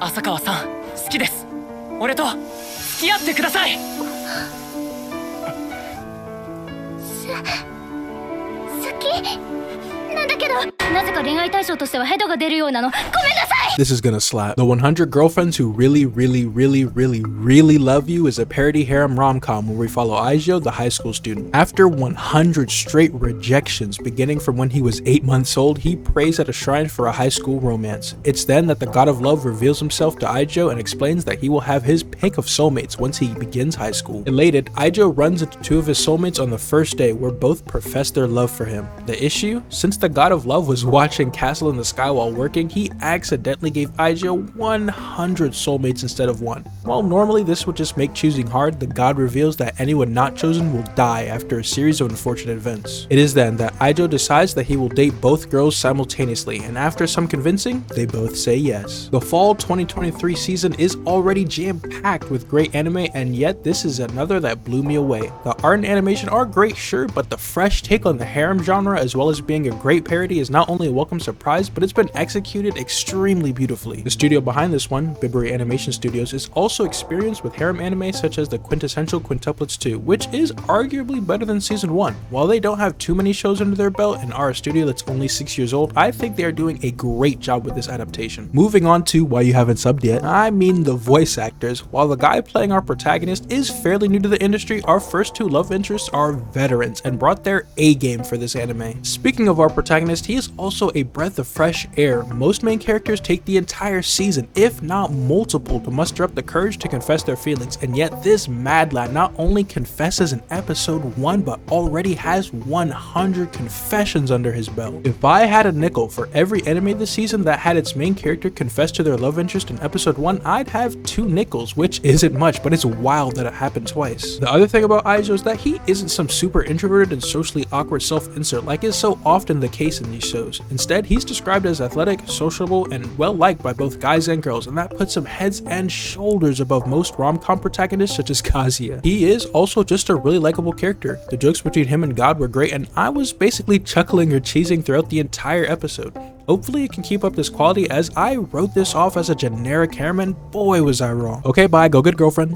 浅川さん、好きです。俺と付き合ってください。好きなんだけど、なぜか恋愛対象としてはヘドが出るようなの。ごめんなさい。 This is gonna slap. The 100 Girlfriends Who Really Love You is a parody harem rom-com where we follow Aijo, the high school student. After 100 straight rejections, beginning from when he was 8 months old, he prays at a shrine for a high school romance. It's then that the god of love reveals himself to Aijo and explains that he will have his pick of soulmates once he begins high school. Elated, Aijo runs into 2 of his soulmates on the first day where both profess their love for him. The issue? Since the god of love was watching Castle in the Sky while working, he accidentally gave Aijo 100 soulmates instead of 1. While normally this would just make choosing hard, the god reveals that anyone not chosen will die after a series of unfortunate events. It is then that Aijo decides that he will date both girls simultaneously, and after some convincing, they both say yes. The fall 2023 season is already jam-packed with great anime, and yet this is another that blew me away. The art and animation are great, sure, but the fresh take on the harem genre as well as being a great parody is not only a welcome surprise, but it's been executed extremely beautifully. The studio behind this one, Bibury Animation Studios, is also experienced with harem anime such as the quintessential Quintuplets 2, which is arguably better than season 1. While they don't have too many shows under their belt and are a studio that's only 6 years old, I think they are doing a great job with this adaptation. Moving on to why you haven't subbed yet, I mean the voice actors. While the guy playing our protagonist is fairly new to the industry, our first 2 love interests are veterans and brought their A game for this anime. Speaking of our protagonist, he is also a breath of fresh air. Most main characters take the entire season, if not multiple, to muster up the courage to confess their feelings, and yet this mad lad not only confesses in episode 1 but already has 100 confessions under his belt. If I had a nickel for every anime this season that had its main character confess to their love interest in episode 1, I'd have 2 nickels, which isn't much, but it's wild that it happened twice. The other thing about Aijo is that he isn't some super introverted and socially awkward self-insert like is so often the case in these shows. Instead, he's described as athletic, sociable, and well-liked by both guys and girls, and that puts him heads and shoulders above most rom-com protagonists such as Kazuya. He is also just a really likable character. The jokes between him and God were great, and I was basically chuckling or cheesing throughout the entire episode. Hopefully it can keep up this quality, as I wrote this off as a generic harem and boy was I wrong. Okay, bye, go get a girlfriend.